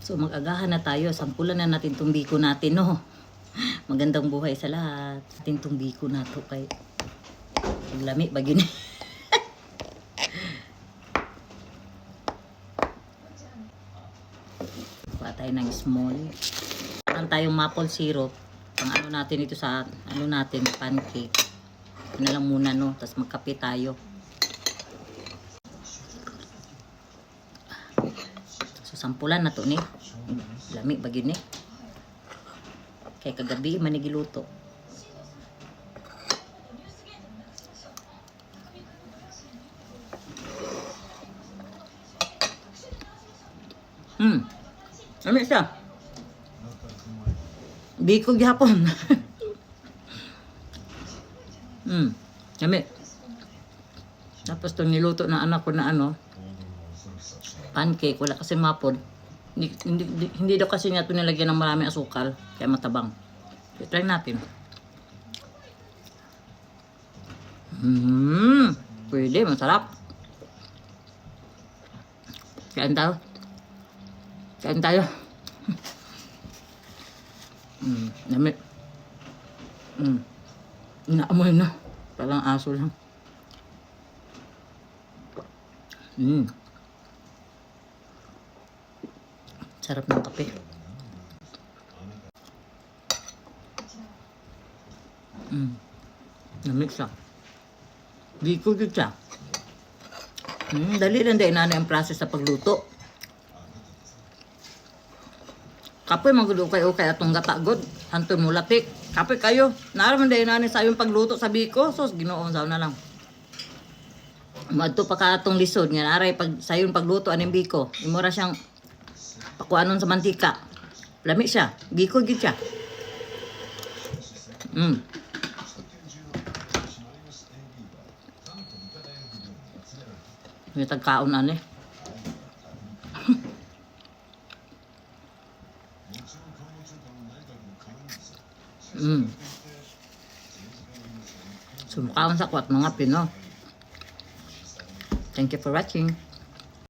So mag-agahan na tayo. Sampulan na natin itong biko natin, no? Magandang buhay sa lahat. Atin itong biko na to kay lami bagin. Kuha tayo ng small. Ang tayong maple syrup. Pang ano natin ito sa ano natin pancake. Ano lang muna, no? Tapos magkape tayo. So sampulan na to ni. Lami bagin ni. Kay kagabi manigiluto. Lami siya. Biko gyapon. Lami. Tapos itong niluto na anak ko na ano, pancake, wala kasi mapod. Hindi daw kasi niya ito nilagyan ng maraming asukal, kaya matabang. So, try natin. Pwede, masarap. Kain tayo. Kain tayo. Dami. Naamoy na. Parang aso lang. Sarap ng kape. Lamig siya. Di ko dito siya. Dali lang dahil na ang process sa pagluto. Kapoy magulo kayo kaya atong gatagod. Hantun mo latik. Kapoy kayo. Naaraman dahil na sa yung pagluto sa biko. Sos, ginoon saw na lang. Madto pa ka atong lisod. Nga naray pag sa yung pagluto aning biko. Imura siyang pakuanon sa mantika. Lami siya. Biko gid siya. May tagkaon ani. Sumakaon sa kwat mga Pino. Thank you for watching.